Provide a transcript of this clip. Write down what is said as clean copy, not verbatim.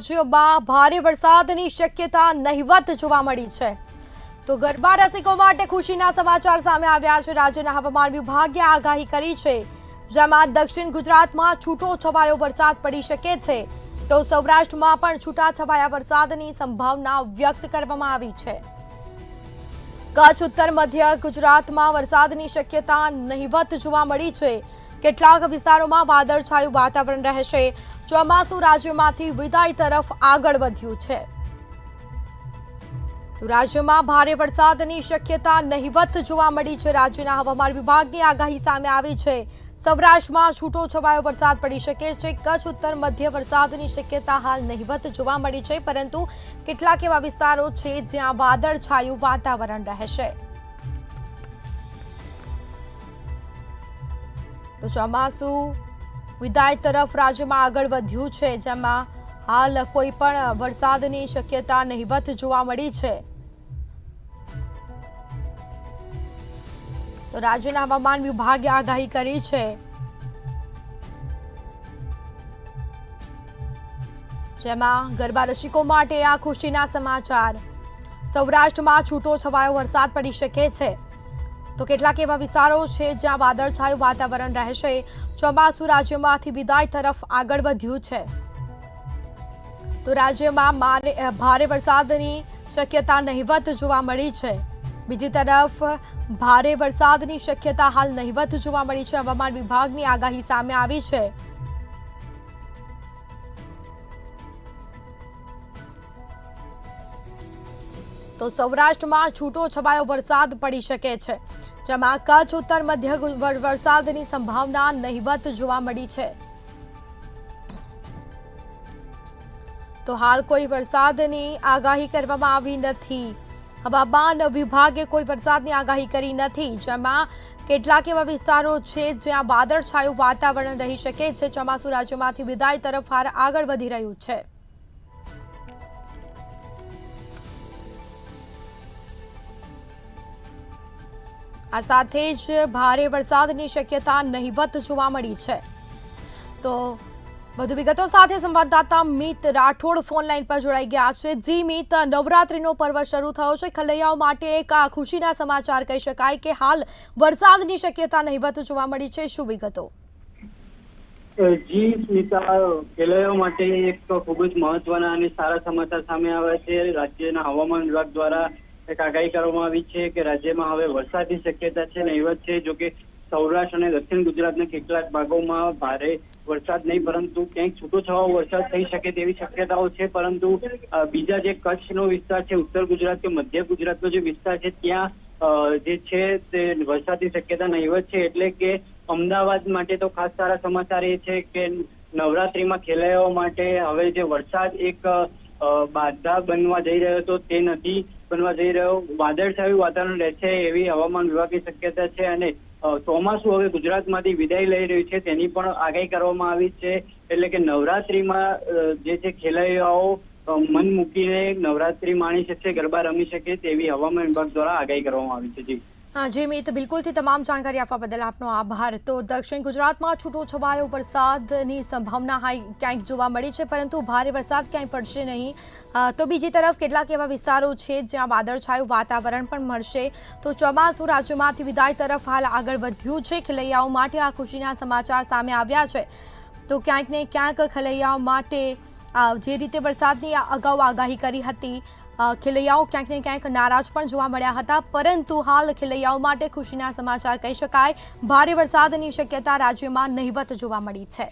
રાજ્યમાં ભારે વરસાદની શક્યતા નહિવત જોવા મળી છે। તો ગરબા રસિકો માટે ખુશીના સમાચાર સામે આવ્યા છે। રાજ્યના હવામાન વિભાગે આગાહી કરી છે, જેમાં દક્ષિણ ગુજરાતમાં છૂટો છવાયો વરસાદ પડી શકે છે, તો સૌરાષ્ટ્રમાં પણ છૂટાછવાયા વરસાદની સંભાવના વ્યક્ત કરવામાં આવી છે। કચ્છ ઉત્તર મધ્ય ગુજરાતમાં વરસાદની શક્યતા નહિવત જોવા મળી છે। કેટલાક વિસ્તારોમાં વાદળછાયું વાતાવરણ રહેશે। ચોમાસું રાજ્યમાંથી વિદાય તરફ આગળ વધ્યું છે। તો રાજ્યમાં ભારે વરસાદની શક્યતા નહિવત જોવા મળી છે। રાજ્યના હવામાન વિભાગની આગાહી સામે આવી છે। સૌરાષ્ટ્રમાં છૂટો છવાયો વરસાદ પડી શકે છે। કચ્છ ઉત્તર મધ્ય વરસાદની શક્યતા હાલ નહિવત જોવા મળી છે, પરંતુ કેટલાક એવા વિસ્તારો છે જ્યાં વાદળછાયું વાતાવરણ રહેશે। તો ચોમાસું વિદાય તરફ રાજ્યમાં આગળ વધ્યું છે, જેમાં હાલ કોઈ પણ વરસાદની શક્યતા નહિવત જોવા મળી છે। તો રાજ્યના હવામાન વિભાગે આગાહી કરી છે, જેમાં ગરબા રસિકો માટે આ ખુશીના સમાચાર। સૌરાષ્ટ્રમાં છૂટો છવાયો વરસાદ પડી શકે છે, તો કેટલાક એવા વિસ્તારો છે જ્યાં વાદળછાયું વાતાવરણ રહેશે। ચોમાસું રાજ્યમાંથી વિદાય તરફ આગળ વધ્યું છે, તો રાજ્યમાં ભારે વરસાદની શક્યતા નહિવત જોવા મળી છે। બીજી તરફ ભારે વરસાદની શક્યતા હાલ નહિવત જોવા મળી છે। હવામાન વિભાગની આગાહી સામે આવી છે। તો સૌરાષ્ટ્રમાં છૂટો છવાયો વરસાદ પડી શકે છે, જેમાં કચ્છ ઉત્તર મધ્ય વરસાદની સંભાવના નહિવત જોવા મળી છે। તો હાલ કોઈ વરસાદની આગાહી કરવામાં આવી નથી। હવામાન વિભાગે કોઈ વરસાદની આગાહી કરી નથી, જેમાં કેટલાક એવા વિસ્તારો છે જ્યાં વાદળછાયું વાતાવરણ રહી શકે છે। ચોમાસું રાજ્યમાંથી વિદાય તરફ આગળ વધી રહ્યું છે। આ સાથે જ ભારે વરસાદની શક્યતા નહિવત જોવા મળી છે। તો વધુ વિગતો સાથે સંવાદદાતા મિત રાઠોડ ફોનલાઈન પર જોડાઈ ગયા છે। જી મિત, નવરાત્રીનો પર્વ શરૂ થયો છે, ખલૈયાઓ માટે એક આ ખુશીના સમાચાર કહી શકાય કે હાલ વરસાદની શક્યતા નહિવત જોવા મળી છે। શું વિગતો? જી સ્મિતા, ખેલૈયાઓ માટે એક ખૂબ જ મહત્વના અને સારા સમાચાર સામે આવ્યા છે। રાજ્યના હવામાન વિભાગ દ્વારા એક આગાહી કરવામાં આવી છે કે રાજ્યમાં હવે વરસાદની શક્યતા છે નહિવત છે। જોકે સૌરાષ્ટ્ર અને દક્ષિણ ગુજરાતના કેટલાક ભાગોમાં ભારે વરસાદ નહીં, પરંતુ ક્યાંક છૂટો છવાયો વરસાદ થઈ શકે તેવી શક્યતાઓ છે। પરંતુ બીજા જે કચ્છનો વિસ્તાર છે, ઉત્તર ગુજરાત કે મધ્ય ગુજરાતનો જે વિસ્તાર છે, ત્યાં જે છે તે વરસાદની શક્યતા નહિવત છે। એટલે કે અમદાવાદ માટે તો ખાસ સારા સમાચાર એ છે કે નવરાત્રીમાં ખેલૈયાઓ માટે હવે જે વરસાદ એક બાધા બનવા જઈ રહ્યો હતો તે નથી બનવા જઈ રહ્યો। વાદળછાયું વાતાવરણ રહેશે એવી હવામાન વિભાગની શક્યતા છે, અને ચોમાસું હવે ગુજરાતમાંથી વિદાય લઈ રહ્યું છે તેની પણ આગાહી કરવામાં આવી છે। એટલે કે નવરાત્રીમાં જે છે ખેલૈયાઓ મન મૂકીને નવરાત્રી માણી શકશે, ગરબા રમી શકે તેવી હવામાન વિભાગ દ્વારા આગાહી કરવામાં આવી છે। જી જી મિત, બિલકુલથી તમામ જાણકારી આપવા બદલ આપનો આભાર। તો દક્ષિણ ગુજરાતમાં છૂટો છવાયો વરસાદની સંભાવના ક્યાંક જોવા મળી છે, પરંતુ ભારે વરસાદ ક્યાંય પડશે નહીં। તો બીજી તરફ કેટલાક એવા વિસ્તારો છે જ્યાં વાદળછાયું વાતાવરણ પણ મળશે। તો ચોમાસું રાજ્યમાંથી વિદાય તરફ હાલ આગળ વધ્યું છે। ખેલૈયાઓ માટે આ ખુશીના સમાચાર સામે આવ્યા છે। તો ક્યાંક ને ક્યાંક ખેલૈયાઓ માટે જે રીતે વરસાદની અગાઉ આગાહી કરી હતી, ખેલૈયાઓ ક્યાંક ને ક્યાંક નારાજ પણ જોવા મળ્યા હતા, પરંતુ હાલ ખેલૈયાઓ માટે ખુશીના સમાચાર કહી શકાય। ભારે વરસાદની શક્યતા રાજ્યમાં નહિવત જોવા મળી છે।